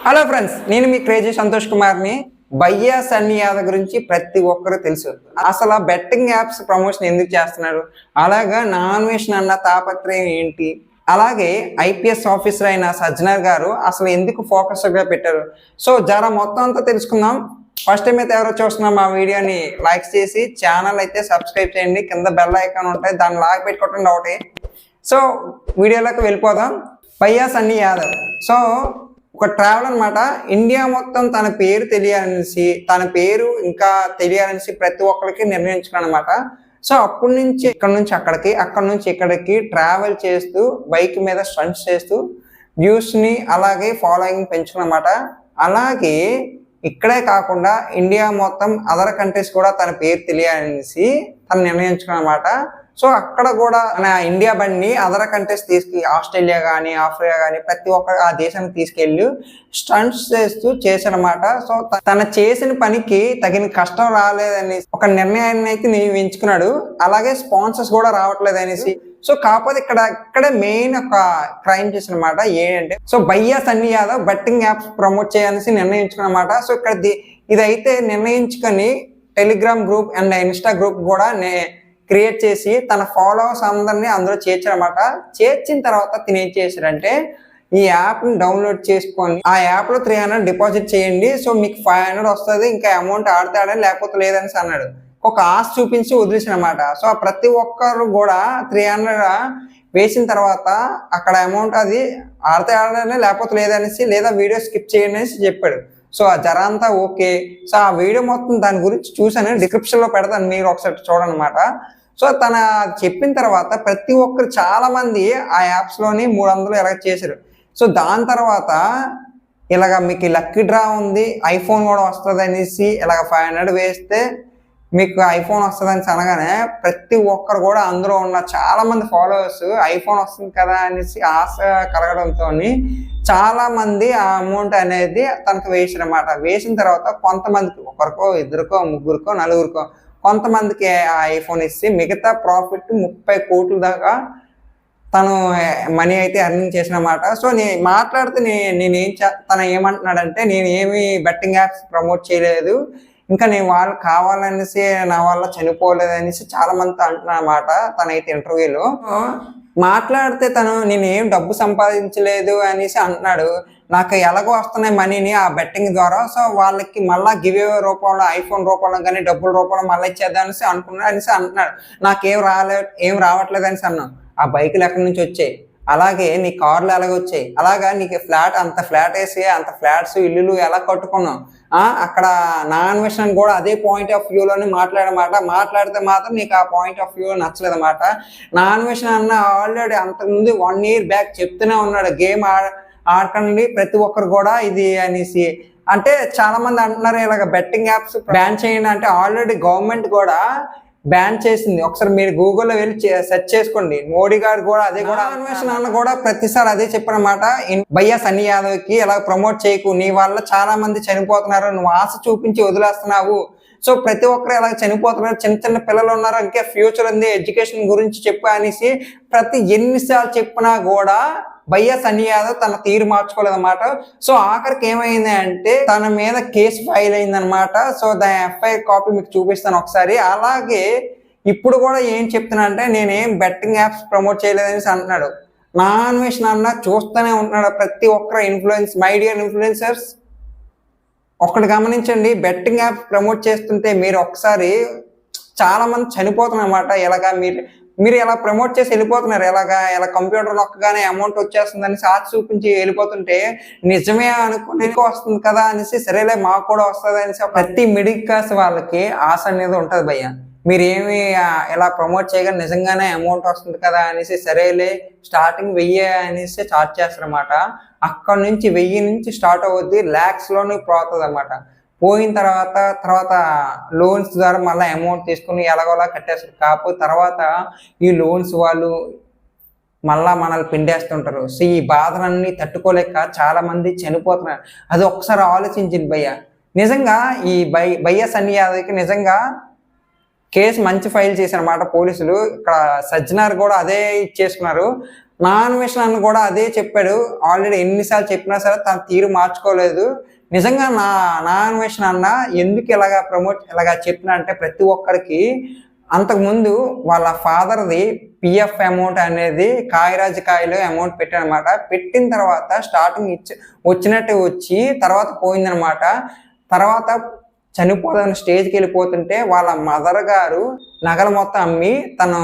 Hello friends, నేను మీ crazy Santosh కుమార్ని. భయ్యా సన్నీ యాదవ్ గురించి ప్రతి ఒక్కరు తెలుసు. అసలు ఆ బెట్టింగ్ యాప్స్ ప్రమోషన్ ఎందుకు చేస్తున్నారు, అలాగా నామినేషన్ అన్న తాపత్రయం ఏంటి, అలాగే ఐపీఎస్ ఆఫీసర్ అయిన సజ్జనర్ గారు అసలు ఎందుకు ఫోకస్గా పెట్టారు. సో జర మొత్తం అంతా తెలుసుకుందాం. ఫస్ట్ టైం అయితే ఎవరో చూస్తున్నాం మా వీడియోని లైక్ చేసి ఛానల్ అయితే సబ్స్క్రైబ్ చేయండి. కింద బెల్ ఐకాన్ ఉంటాయి, దాన్ని లాగ్ పెట్టుకోవటం ఒకటి. సో వీడియోలోకి వెళ్ళిపోదాం. భయ్యా సన్నీ యాదవ్ సో ఒక ట్రావెల్ అనమాట. ఇండియా మొత్తం తన పేరు తెలియాలనేసి, తన పేరు ఇంకా తెలియాలనేసి ప్రతి ఒక్కరికి నిర్ణయించుకున్నాను అనమాట. సో అప్పటి నుంచి ఇక్కడ నుంచి అక్కడికి, అక్కడ నుంచి ఇక్కడికి ట్రావెల్ చేస్తూ బైక్ మీద స్టంట్స్ చేస్తూ వ్యూస్ని అలాగే ఫాలోయింగ్ పెంచుకున్నమాట. అలాగే ఇక్కడే కాకుండా ఇండియా మొత్తం అదర్ కంట్రీస్ కూడా తన పేరు తెలియాలనేసి తను నిర్ణయించుకున్నమాట. సో అక్కడ కూడా మన ఇండియా బండిని అదర్ కంట్రీస్ ఆస్ట్రేలియా కానీ ఆఫ్రికా కానీ ప్రతి ఒక్క ఆ దేశానికి తీసుకెళ్ళి స్టంట్స్ చేశాడనమాట. సో తన చేసిన పనికి తగిన కష్టం రాలేదని ఒక నిర్ణయాన్ని అయితే ఎంచుకున్నాడు. అలాగే స్పాన్సర్స్ కూడా రావట్లేదు అనేసి. సో కాకపోతే ఇక్కడే మెయిన్ ఒక క్రైమ్ చేసినమాట ఏంటంటే, సో భయ్యా Sunny Yadav betting apps promote చేయాలనేసి నిర్ణయించుకున్నమాట. సో ఇక్కడ ఇదైతే నిర్ణయించుకొని Telegram group and Insta group కూడా క్రియేట్ చేసి తన ఫాలోవర్స్ అందరినీ అందులో చేర్చారనమాట. చేర్చిన తర్వాత తిని ఏం చేశారంటే, ఈ యాప్ని డౌన్లోడ్ చేసుకొని ఆ యాప్లో 300 డిపాజిట్ చేయండి, సో మీకు 500 వస్తుంది, ఇంకా అమౌంట్ ఆడితే ఆడని లేకపోతే లేదని అన్నాడు. ఒక ఆశ చూపించి వదిలేసానమాట. సో ప్రతి ఒక్కరు కూడా 300 వేసిన తర్వాత అక్కడ అమౌంట్ అది ఆడితే ఆడని లేకపోతే లేదనేసి, లేదా వీడియో స్కిప్ చేయండి అనేసి చెప్పాడు. సో ఆ జర అంతా ఓకే. సో ఆ వీడియో మొత్తం దాని గురించి చూసాను, డిస్క్రిప్షన్లో పెడతాను, మీరు ఒకసారి చూడనమాట. సో తన చెప్పిన తర్వాత ప్రతి ఒక్కరు చాలా మంది ఆ యాప్స్లోని 300 ఎలాగ చేశారు. సో దాని తర్వాత ఇలాగ మీకు లక్కీ డ్రా ఉంది, ఐఫోన్ కూడా వస్తుంది అనేసి ఇలాగ 500 వేస్తే మీకు ఐఫోన్ వస్తుందని అనగానే ప్రతి ఒక్కరు కూడా అందులో ఉన్న చాలా మంది ఫాలోవర్స్ ఐఫోన్ వస్తుంది కదా అనేసి ఆశ కలగడంతో చాలా మంది ఆ అమౌంట్ అనేది తనకు వేసారన్నమాట. వేసిన తర్వాత కొంతమందికి, ఒకరికో ఇద్దరికో ముగ్గురికో నలుగురికో, కొంతమందికి ఆ ఐఫోన్ ఇచ్చి మిగతా ప్రాఫిట్ 30 కోట్ల దాకా తను మనీ అయితే ఎర్నింగ్ చేసినమాట. సో నేను మాట్లాడితే తను ఏమంటున్నాడంటే, నేను ఏమి బెట్టింగ్ యాప్స్ ప్రమోట్ చేయలేదు, ఇంకా నేను వాళ్ళు కావాలనేసి నా వల్ల చనిపోలేదనేసి చాలా మంది అంటున్నమాట. తనైతే ఇంటర్వ్యూలో మాట్లాడితే నేనేం డబ్బు సంపాదించలేదు అనేసి అంటున్నాడు. నాకు ఎలాగో వస్తున్నాయి మనీని ఆ బెట్టింగ్ ద్వారా, సో వాళ్ళకి మళ్ళీ గివ్ అవే రూపంలో ఐఫోన్ రూపంలో కానీ డబ్బుల రూపంలో మళ్ళీ ఇచ్చేద్దాం అనేసి అనుకున్నాడు అనేసి అంటున్నాడు. నాకేం ఏం రావట్లేదు అనేసి అన్నాను. ఆ బైకులు ఎక్కడి నుంచి వచ్చాయి, అలాగే నీ కార్లు ఎలాగ వచ్చాయి, అలాగా నీకు అంత ఫ్లాట్ వేసి అంత ఫ్లాట్స్ ఇల్లులు ఎలా కట్టుకున్నావు, అక్కడ నాన్ వెషన్ కూడా అదే పాయింట్ ఆఫ్ వ్యూలోనే మాట్లాడితే మాత్రం నీకు ఆ పాయింట్ ఆఫ్ వ్యూ నచ్చలేదు అన్నమాట. నాన్ వెషన్ అన్న ఆల్రెడీ అంతకుముందు 1 year బ్యాక్ చెప్తూనే ఉన్నాడు, గేమ్ ఆడకండి ప్రతి ఒక్కరు కూడా ఇది అనేసి. అంటే చాలా మంది అంటున్నారు ఇలాగ బెట్టింగ్ యాప్స్ బ్యాన్ చేయండి అంటే, ఆల్రెడీ గవర్నమెంట్ కూడా బ్యాన్ చేసింది. ఒకసారి మీరు గూగుల్లో వెళ్ళి సెర్చ్ చేసుకోండి. మోడీ గారు కూడా అదే కూడా అన్వేషణ అన్న కూడా ప్రతిసారి అదే చెప్పనమాట, భయ్యా సన్నీ యాదవ్ కి ఎలా ప్రమోట్ చేయకు, నీ వల్ల చాలా మంది చనిపోతున్నారు, నువ్వు ఆశ చూపించి వదిలేస్తున్నావు. సో ప్రతి ఒక్కరు ఎలా చనిపోతున్నారు, చిన్న చిన్న పిల్లలు ఉన్నారు, ఇంకా ఫ్యూచర్ ఉంది, ఎడ్యుకేషన్ గురించి చెప్పు అనేసి ప్రతి ఎన్నిసార్లు చెప్పినా కూడా భయ్యా సన్నీ యాదవ్ తన తీరు మార్చుకోలేదన్నమాట. సో ఆఖరికి ఏమైంది అంటే తన మీద కేసు ఫైల్ అయిందనమాట. సో దాని ఎఫ్ఐఆర్ కాపీ మీకు చూపిస్తాను ఒకసారి. అలాగే ఇప్పుడు కూడా ఏం చెప్తున్నా అంటే, నేనేం బెట్టింగ్ యాప్స్ ప్రమోట్ చేయలేదనేసి అంటున్నాడు. నా అన్వేషణ అన్న చూస్తూనే ఉంటున్నాడు ప్రతి ఒక్కరు మై డియర్ ఇన్ఫ్లుయెన్సర్స్, ఒకటి గమనించండి, బెట్టింగ్ యాప్స్ ప్రమోట్ చేస్తుంటే మీరు ఒకసారి చాలా మంది చనిపోతున్నమాట. ఎలాగా మీరు ఎలా ప్రమోట్ చేసి వెళ్ళిపోతున్నారు, ఎలా కంప్యూటర్ నొక్కగానే అమౌంట్ వచ్చేస్తుందని సాక్షి చూపించి వెళ్ళిపోతుంటే నిజమే అనుకుని వస్తుంది కదా అనేసి, సరేలే మాకు కూడా వస్తుంది అనేసి ప్రతి మిడిల్ క్లాస్ వాళ్ళకి ఆశ అనేది ఉంటుంది. భయ్య మీరేమి ఎలా ప్రమోట్ చేయగా నిజంగానే అమౌంట్ వస్తుంది కదా అనేసి, సరేలే స్టార్టింగ్ 1000 అనేసి స్టార్ట్ చేస్తారన్నమాట. అక్కడ నుంచి 1000 నుంచి స్టార్ట్ అవుద్ది, lakhsలోనే పోతుంది అన్నమాట. పోయిన తర్వాత లోన్స్ ద్వారా మళ్ళీ అమౌంట్ తీసుకుని ఎలాగోలా కట్టేస్తారు. కాకపోతే తర్వాత ఈ లోన్స్ వాళ్ళు మళ్ళా మనల్ని పిండేస్తుంటారు. సో ఈ బాధలన్నీ తట్టుకోలేక చాలా మంది చనిపోతున్నారు. అది ఒకసారి ఆలోచించింది భయ్య. నిజంగా ఈ భయ్యా సన్నీ యాదవ్కి నిజంగా కేసు మంచి ఫైల్ చేశారన్నమాట పోలీసులు. ఇక్కడ సజ్జనర్ కూడా అదే ఇచ్చేసుకున్నారు. నాగమేష్ అన్న కూడా అదే చెప్పాడు. ఆల్రెడీ ఎన్నిసార్లు చెప్పినా సరే తన తీరు మార్చుకోలేదు. నిజంగా నాగమేష్ అన్న ఎందుకు ఇలాగా చెప్పినా అంటే ప్రతి ఒక్కరికి అంతకుముందు వాళ్ళ ఫాదర్ది పిఎఫ్ అమౌంట్ అనేది కాయలో అమౌంట్ పెట్టానమాట. పెట్టిన తర్వాత స్టార్టింగ్ వచ్చినట్టు వచ్చి తర్వాత పోయిందనమాట. తర్వాత చనిపోతున్న స్టేజ్కి వెళ్ళిపోతుంటే వాళ్ళ మదర్ గారు నగలు మొత్తం అమ్మి తను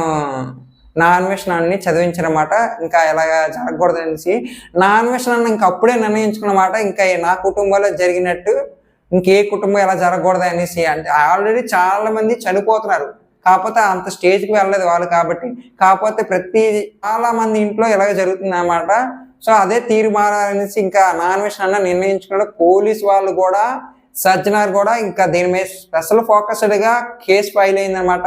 నాగమేష్ చదివించారన్నమాట. ఇంకా ఇలాగ జరగకూడదు అనేసి నాగమేష్ ఇంకా అప్పుడే నిర్ణయించుకున్నమాట, ఇంకా నా కుటుంబంలో జరిగినట్టు ఇంకే కుటుంబం ఎలా జరగకూడదు అనేసి. అంటే ఆల్రెడీ చాలా మంది చనిపోతున్నారు, కాకపోతే అంత స్టేజ్కి వెళ్ళలేదు వాళ్ళు కాబట్టి. కాకపోతే చాలా మంది ఇంట్లో ఇలాగ జరుగుతుంది అన్నమాట. సో అదే తీరు మారాలనేసి ఇంకా నాగమేష్ నిర్ణయించుకున్నాడు. పోలీస్ వాళ్ళు కూడా సజ్జనార్ కూడా ఇంకా దీని మీద స్పెషల్ ఫోకస్డ్గా కేసు ఫైల్ అయిందన్నమాట.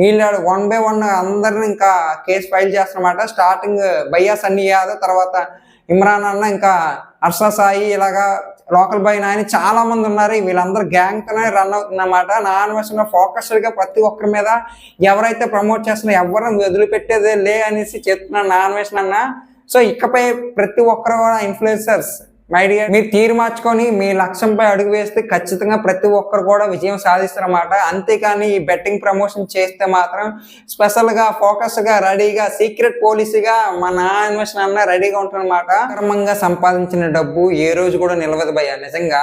వీళ్ళు 1 by 1 అందరిని ఇంకా కేసు ఫైల్ చేస్తారన్నమాట. స్టార్టింగ్ భయ్యా సన్నీ యాదవ్, తర్వాత ఇమ్రాన్ అన్న, ఇంకా హర్ష సాయి, ఇలాగా లోకల్ బాయ్ నాయని చాలా మంది ఉన్నారు. వీళ్ళందరూ గ్యాంగ్తోనే రన్ అవుతుందన్నమాట. నాగమేష్ ఫోకస్డ్గా ప్రతి ఒక్కరి మీద ఎవరైతే ప్రమోట్ చేస్తున్నారో ఎవరిని వదిలిపెట్టేదే లే అనేసి చెప్తున్నాను నాగమేష్ అన్న. సో ఇకపై ప్రతి ఒక్కరు కూడా ఇన్ఫ్లుయెన్సర్స్ మై డియర్, మీరు తీరు మార్చుకొని మీ లక్ష్యంపై అడుగు వేస్తే ఖచ్చితంగా ప్రతి ఒక్కరు కూడా విజయం సాధిస్తారన్నమాట. అంతేకాని ఈ బెట్టింగ్ ప్రమోషన్ చేస్తే మాత్రం స్పెషల్గా ఫోకస్గా రెడీగా సీక్రెట్ పోలీసుగా మా నాగమేష్ అన్న రెడీగా ఉంటారన్నమాట. క్రమంగా సంపాదించిన డబ్బు ఏ రోజు కూడా నిలవదు భయ్యా. నిజంగా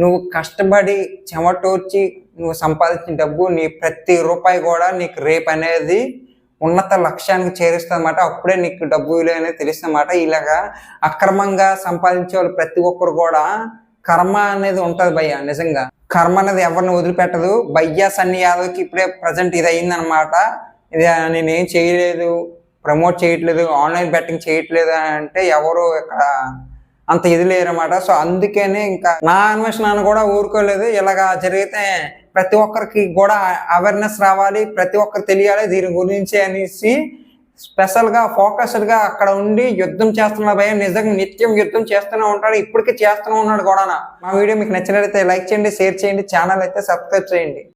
నువ్వు కష్టపడి చెమటోర్చి నువ్వు సంపాదించిన డబ్బు నీ ప్రతి రూపాయి కూడా నీకు రేపు అనేది ఉన్నత లక్ష్యానికి చేరుస్తామన్నమాట. అప్పుడే నీకు డబ్బు విలువ అనేది తెలుస్తుందన్నమాట. ఇలాగా అక్రమంగా సంపాదించే వాళ్ళు ప్రతి ఒక్కరు కూడా కర్మ అనేది ఉంటుంది భయ్యా. నిజంగా కర్మ అనేది ఎవరిని వదిలిపెట్టదు. భయ్యా సన్నీ యాదవ్కి ఇప్పుడే ప్రజెంట్ ఇది అయిందనమాట. ఇది నేనేం చేయలేదు, ప్రమోట్ చేయట్లేదు, ఆన్లైన్ బెట్టింగ్ చేయట్లేదు అంటే ఎవరు ఇక్కడ అంత ఇది లేరన్నమాట. సో అందుకనే ఇంకా నాగమేష్ కూడా ఊరుకోలేదు. ఇలాగా జరిగితే ప్రతి ఒక్కరికి కూడా అవేర్నెస్ రావాలి, ప్రతి ఒక్కరు తెలియాలి దీని గురించి అనేసి స్పెషల్గా ఫోకస్డ్గా అక్కడ ఉండి యుద్ధం చేస్తున్న భయం. నిజంగా నిత్యం యుద్ధం చేస్తూనే ఉంటాడు, ఇప్పటికీ చేస్తూనే ఉన్నాడు కూడా. మా వీడియో మీకు నచ్చినట్లయితే లైక్ చేయండి, షేర్ చేయండి, ఛానల్ అయితే సబ్స్క్రైబ్ చేయండి.